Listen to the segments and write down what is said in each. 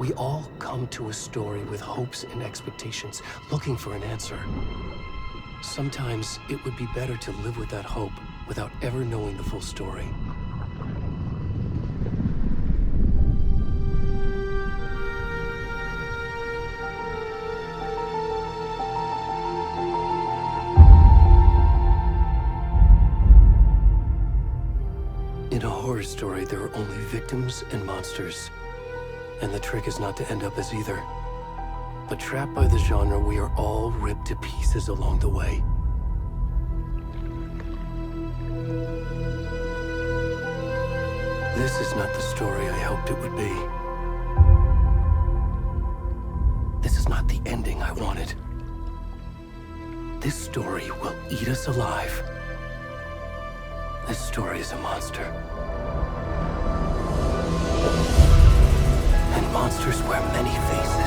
We all come to a story with hopes and expectations, looking for an answer. Sometimes it would be better to live with that hope without ever knowing the full story. In a horror story, there are only victims and monsters. And the trick is not to end up as either. But trapped by the genre, we are all ripped to pieces along the way. This is not the story I hoped it would be. This is not the ending I wanted. This story will eat us alive. This story is a monster. And monsters wear many faces.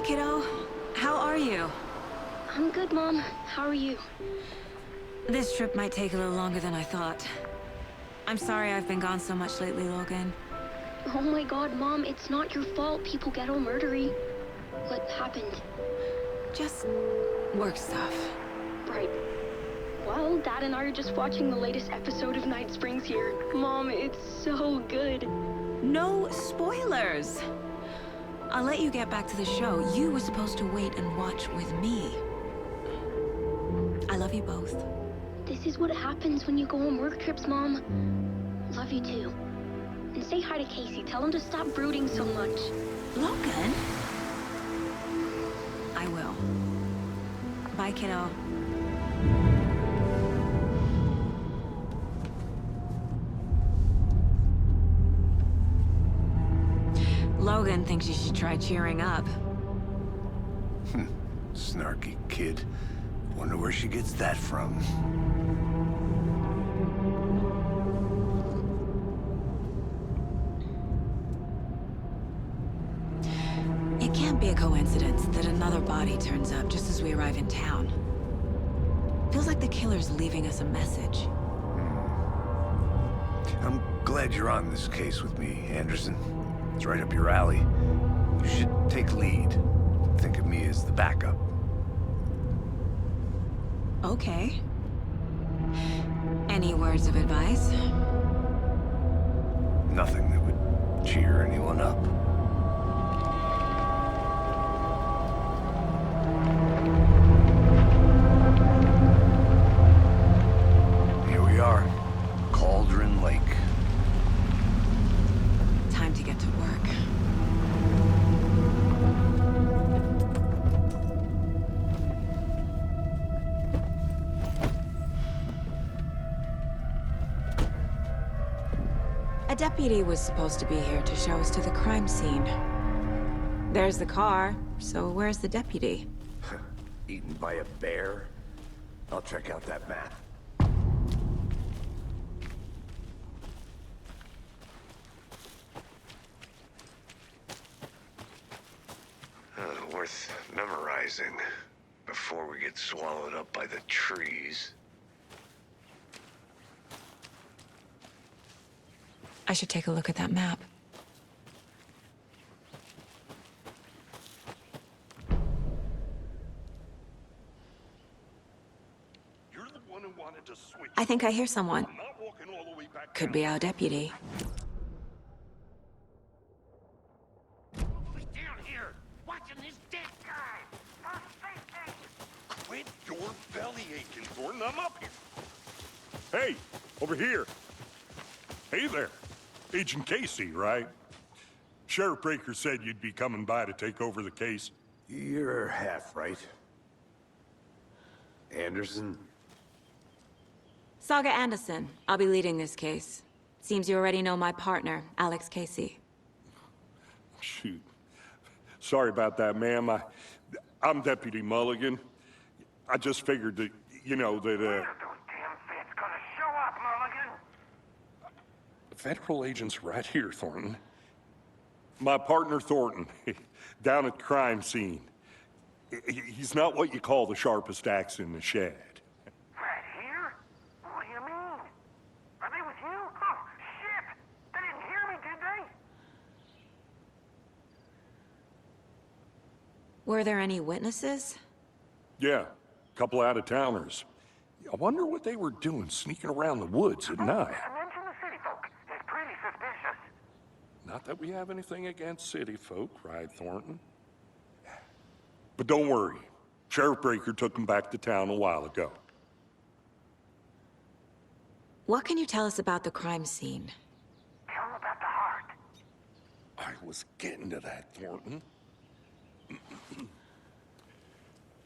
kiddo. How are you? I'm good, Mom. How are you? This trip might take a little longer than I thought. I'm sorry I've been gone so much lately, Logan. Oh my god, Mom, it's not your fault people get all murdery. What happened? Just work stuff. Right. Well, Dad and I are just watching the latest episode of Night Springs here. Mom, it's so good. No spoilers! I'll let you get back to the show. You were supposed to wait and watch with me. I love you both. This is what happens when you go on work trips, Mom. Love you too. And say hi to Casey. Tell him to stop brooding so much. Logan? I will. Bye, kiddo. Logan thinks you should try cheering up. Snarky kid. Wonder where she gets that from. It can't be a coincidence that another body turns up just as we arrive in town. Feels like the killer's leaving us a message. I'm glad you're on this case with me, Anderson. It's right up your alley. You should take lead. Think of me as the backup. Okay. Any words of advice? Nothing that would cheer anyone up. Here we are. Cauldron Lake. Time to get to work. A deputy was supposed to be here to show us to the crime scene. There's the car, so where's the deputy? Eaten by a bear? I'll check out that map. Worth memorizing before we get swallowed up by the trees. I should take a look at that map. You're the one who wanted to switch. I think I hear someone. I'm not walking all the way back Could down. be our deputy. Be down here, watching this dead guy. Quit your belly aching, Thornton. I'm up here. Hey, over here. Hey there. Agent Casey, right? Sheriff Breaker said you'd be coming by to take over the case. You're half right. Anderson? Saga Anderson. I'll be leading this case. Seems you already know my partner, Alex Casey. Shoot. Sorry about that, ma'am. I'm Deputy Mulligan. I just figured that, you know, that, Those damn feds gonna show up, Mulligan. federal agent's right here, Thornton. My partner, Thornton, down at the crime scene. He's not what you call the sharpest axe in the shed. Right here? What do you mean? Are they with you? Oh, shit! They didn't hear me, did they? Were there any witnesses? Yeah, a couple out-of-towners. I wonder what they were doing sneaking around the woods at night. Mention the city folk. It's pretty suspicious. Not that we have anything against city folk, right, Thornton? But don't worry. Sheriff Breaker took them back to town a while ago. What can you tell us about the crime scene? Tell them about the heart. I was getting to that, Thornton.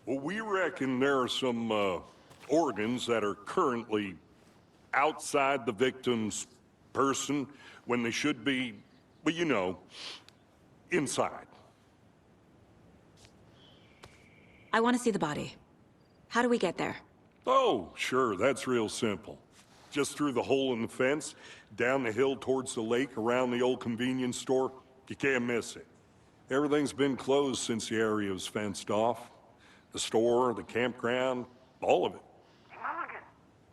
Well, we reckon there are some, organs that are currently outside the victim's person when they should be, well, you know, inside. I want to see the body. How do we get there? Oh, sure, that's real simple. Just through the hole in the fence, down the hill towards the lake, around the old convenience store. You can't miss it. Everything's been closed since the area was fenced off. The store, the campground, all of it. Mulligan,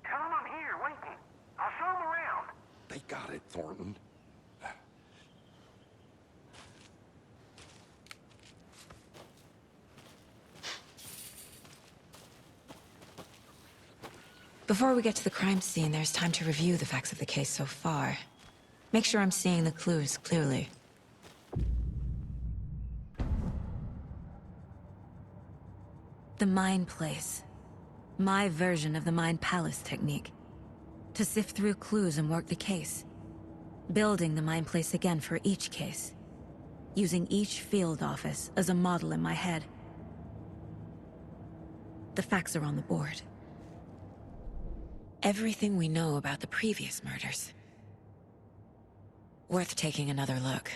tell him I'm here, waiting. I'll show him around. They got it, Thornton. Before we get to the crime scene, there's time to review the facts of the case so far. Make sure I'm seeing the clues clearly. The Mind Place. My version of the Mind Palace technique. To sift through clues and work the case. Building the Mind Place again for each case. Using each field office as a model in my head. The facts are on the board. Everything we know about the previous murders. Worth taking another look.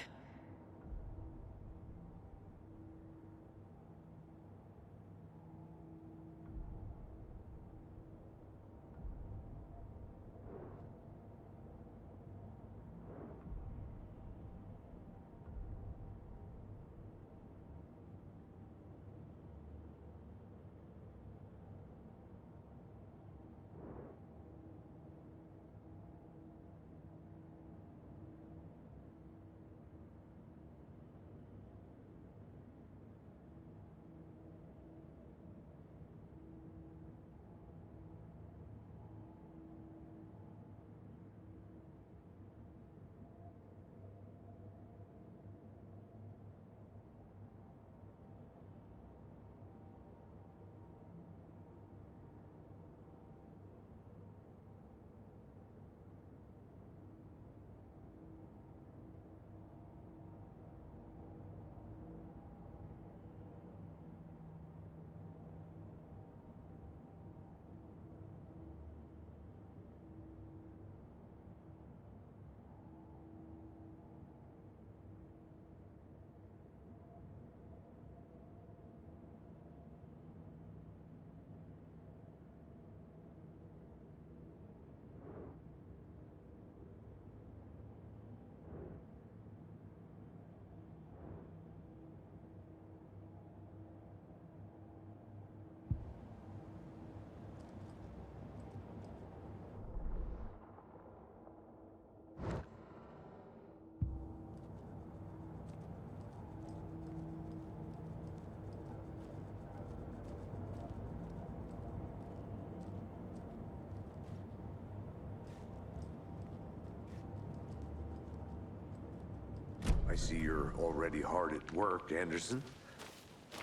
I see you're already hard at work, Anderson.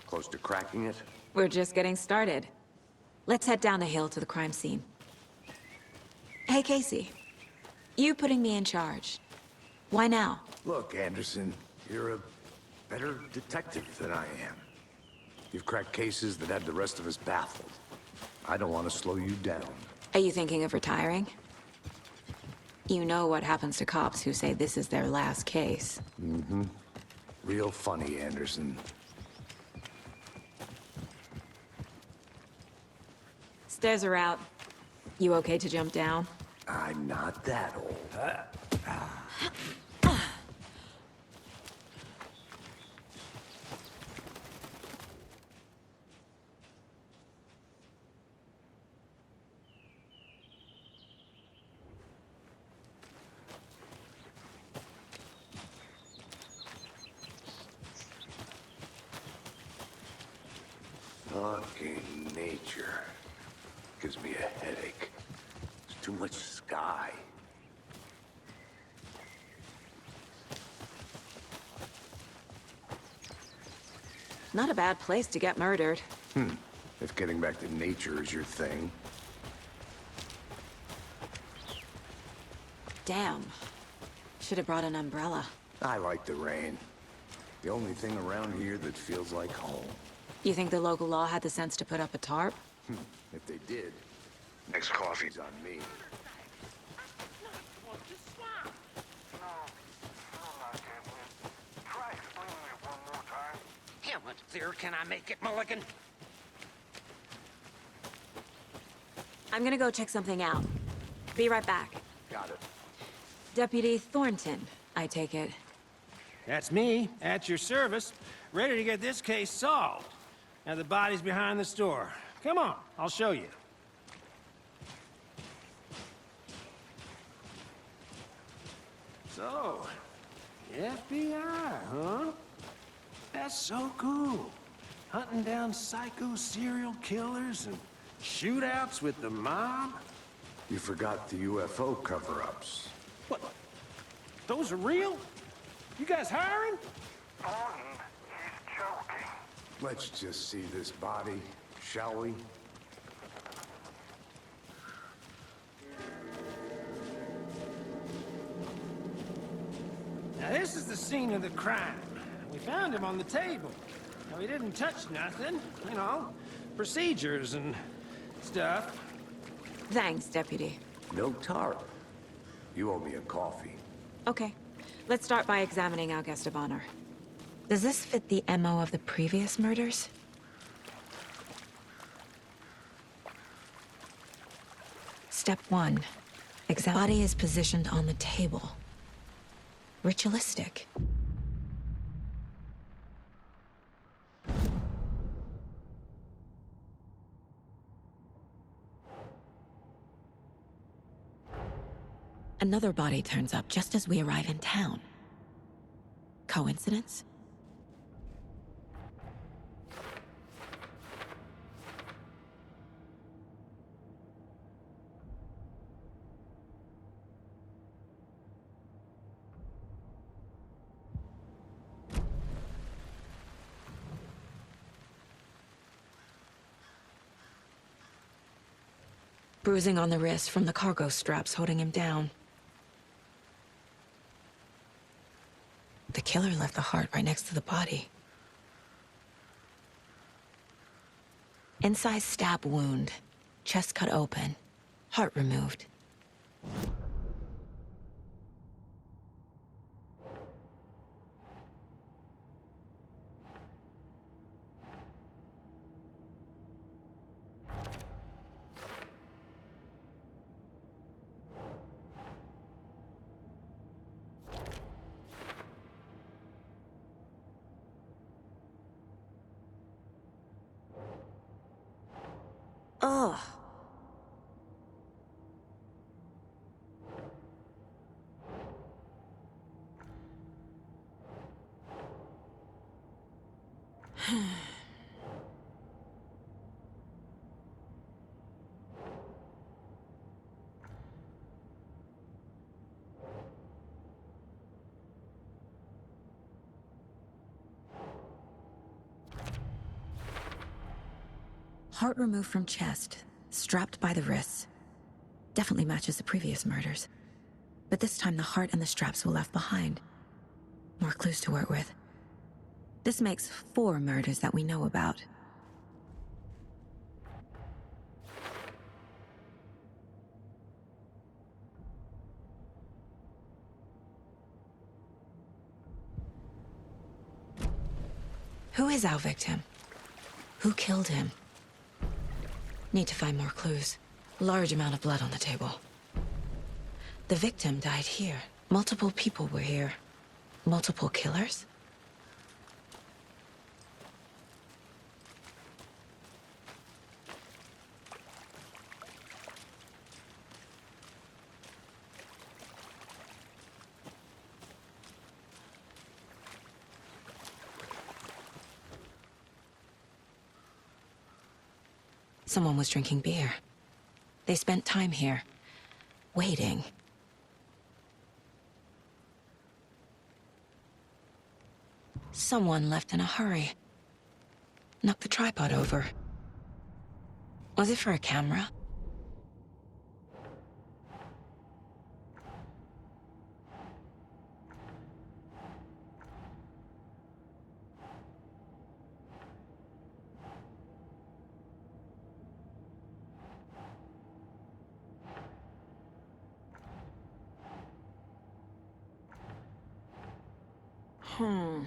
Close to cracking it? We're just getting started. Let's head down the hill to the crime scene. Hey, Casey. You putting me in charge. Why now? Look, Anderson, you're a better detective than I am. You've cracked cases that had the rest of us baffled. I don't want to slow you down. Are you thinking of retiring? You know what happens to cops who say this is their last case. Mm-hmm. Real funny, Anderson. Stairs are out. You okay to jump down? I'm not that old. Fucking nature. Gives me a headache. There's too much sky. Not a bad place to get murdered. If getting back to nature is your thing. Damn. Should have brought an umbrella. I like the rain. The only thing around here that feels like home. You think the local law had the sense to put up a tarp? If they did, next coffee's on me. Try explaining it one more time. Damn it, there, can I make it, Mulligan? I'm gonna go check something out. Be right back. Got it. Deputy Thornton, I take it. That's me, at your service, ready to get this case solved. Now the body's behind the store. Come on, I'll show you. So, the FBI, huh? That's so cool. Hunting down psycho serial killers and shootouts with the mob? You forgot the UFO cover-ups. What? Those are real? You guys hiring? Thornton is joking. Let's just see this body, shall we? Now this is the scene of the crime. We found him on the table. Now he didn't touch nothing, you know, procedures and stuff. Thanks, Deputy. No tarp. You owe me a coffee. Okay. Let's start by examining our guest of honor. Does this fit the MO of the previous murders? Step 1. Body is positioned on the table. Ritualistic. Another body turns up just as we arrive in town. Coincidence? Bruising on the wrist from the cargo straps holding him down. The killer left the heart right next to the body. Incised stab wound. Chest cut open. Heart removed. Ugh. Heart removed from chest, strapped by the wrists. Definitely matches the previous murders. But this time the heart and the straps were left behind. More clues to work with. This makes 4 murders that we know about. Who is our victim? Who killed him? Need to find more clues. Large amount of blood on the table. The victim died here. Multiple people were here. Multiple killers? Someone was drinking beer. They spent time here, waiting. Someone left in a hurry. Knocked the tripod over. Was it for a camera? Hmm.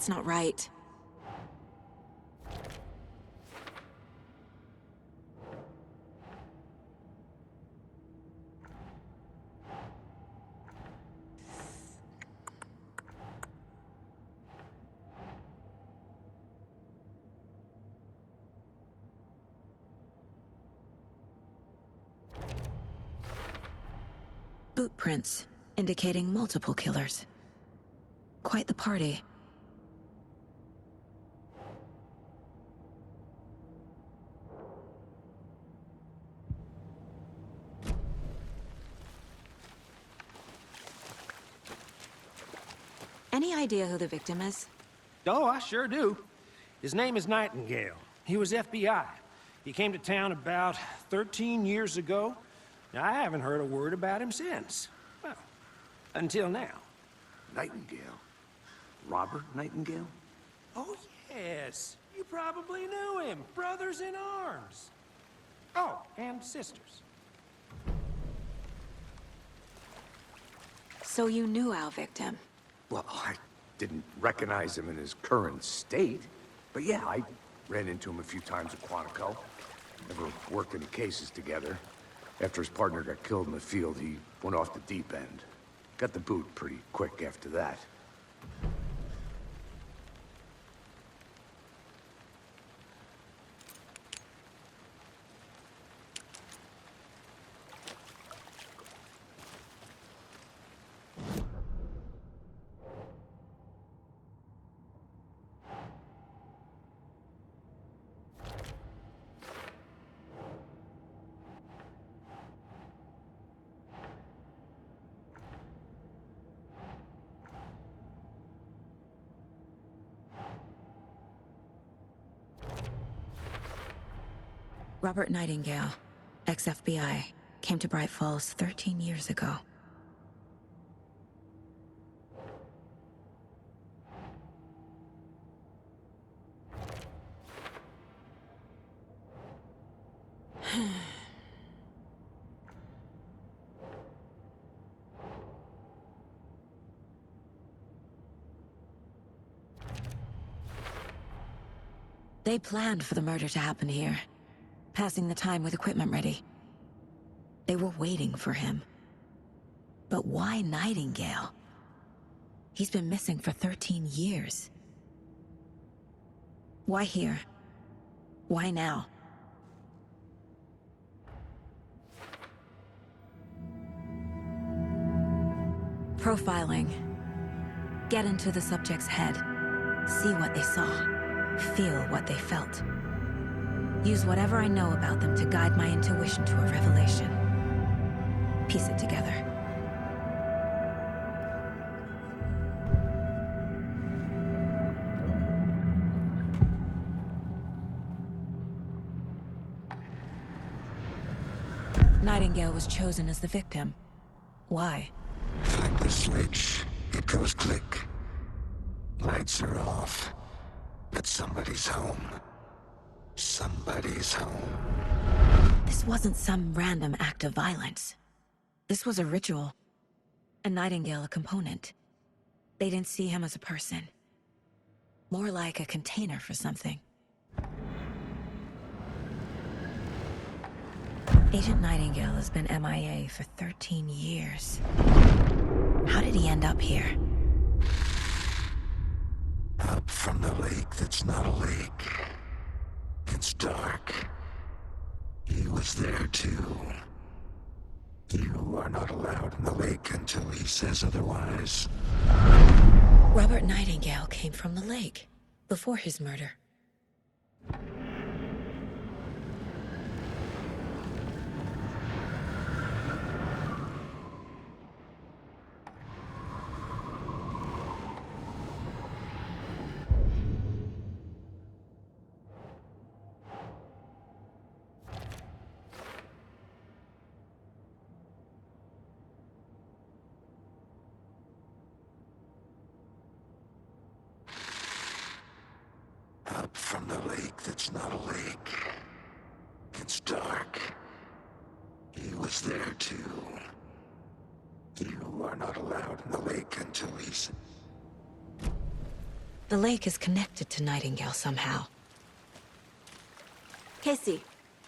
That's not right. Boot prints, indicating multiple killers. Quite the party. Any idea who the victim is? Oh, I sure do. His name is Nightingale. He was FBI. He came to town about 13 years ago. Now, I haven't heard a word about him since. Well, until now. Nightingale? Robert Nightingale? Oh, yes. You probably knew him. Brothers in arms. Oh, and sisters. So you knew our victim? Well, I didn't recognize him in his current state. But yeah, I ran into him a few times at Quantico. Never worked any cases together. After his partner got killed in the field, he went off the deep end. Got the boot pretty quick after that. Robert Nightingale, ex-FBI, came to Bright Falls 13 years ago. They planned for the murder to happen here, passing the time with equipment ready. They were waiting for him. But why Nightingale? He's been missing for 13 years. Why here? Why now? Profiling. Get into the subject's head. See what they saw. Feel what they felt. Use whatever I know about them to guide my intuition to a revelation. Piece it together. Nightingale was chosen as the victim. Why? Flick the switch, it goes click. Lights are off, but somebody's home. Somebody's home. This wasn't some random act of violence. This was a ritual. And Nightingale a component. They didn't see him as a person. More like a container for something. Agent Nightingale has been MIA for 13 years. How did he end up here? Up from the lake that's not a lake. It's dark. He was there too. You are not allowed in the lake until he says otherwise. Robert Nightingale came from the lake, before his murder. Up from the lake that's not a lake. It's dark. He was there too. You are not allowed in the lake until he's... The lake is connected to Nightingale somehow. Casey,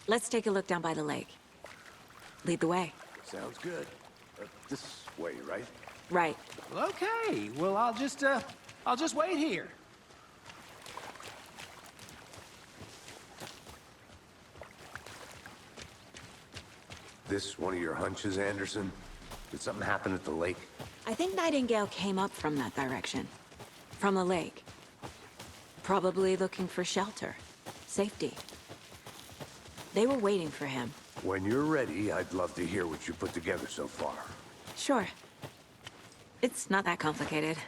let's take a look down by the lake. Lead the way. Sounds good. This way, right? Right. Okay, well, I'll just wait here. This one of your hunches, Anderson? Did something happen at the lake? I think Nightingale came up from that direction. From the lake. Probably looking for shelter. Safety. They were waiting for him. When you're ready, I'd love to hear what you put together so far. Sure. It's not that complicated.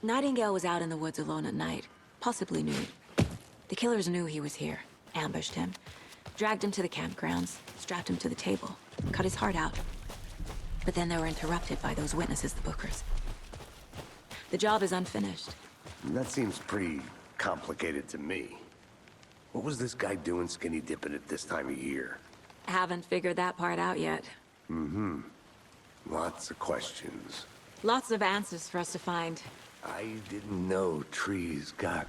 Nightingale was out in the woods alone at night, possibly nude. The killers knew he was here, ambushed him, dragged him to the campgrounds, strapped him to the table, cut his heart out. But then they were interrupted by those witnesses, the Bookers. The job is unfinished. That seems pretty complicated to me. What was this guy doing skinny dipping at this time of year? Haven't figured that part out yet. Mm-hmm. Lots of questions. Lots of answers for us to find. I didn't know trees got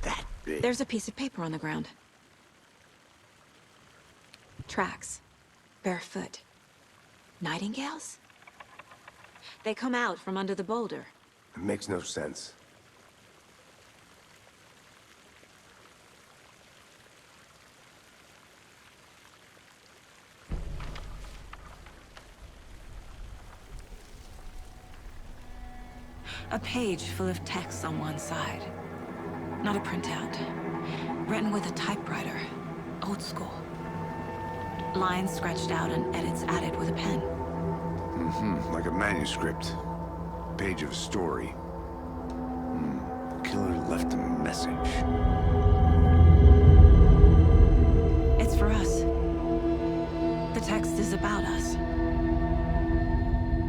that big. There's a piece of paper on the ground. Tracks. Barefoot. Nightingales? They come out from under the boulder. It makes no sense. A page full of text on one side. Not a printout. Written with a typewriter. Old school. Lines scratched out and edits added with a pen. Mm-hmm. Like a manuscript. Page of a story. Killer left a message. It's for us. The text is about us.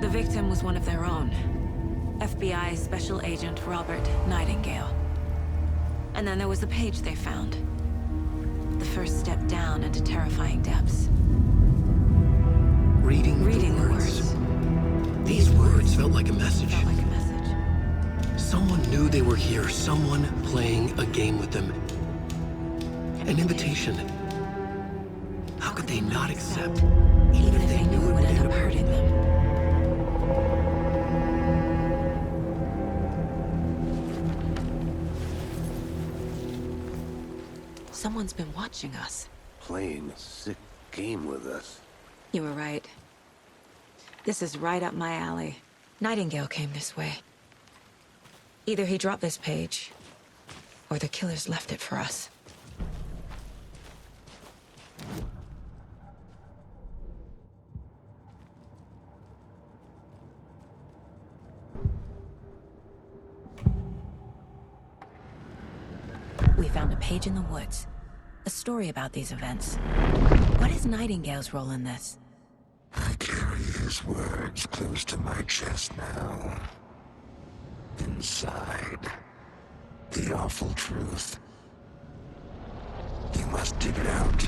The victim was one of their own. FBI Special Agent Robert Nightingale. And then there was the page they found. The first step down into terrifying depths. Reading the words. These words felt like a message. Felt like a message. Someone knew they were here, someone playing a game with them. An invitation. How could they not accept, Even if they knew it would end up hurting them. Someone's been watching us. Playing a sick game with us. You were right. This is right up my alley. Nightingale came this way. Either he dropped this page, or the killers left it for us. We found a page in the woods. A story about these events. What is Nightingale's role in this? I carry his words close to my chest now. Inside, the awful truth. You must dig it out.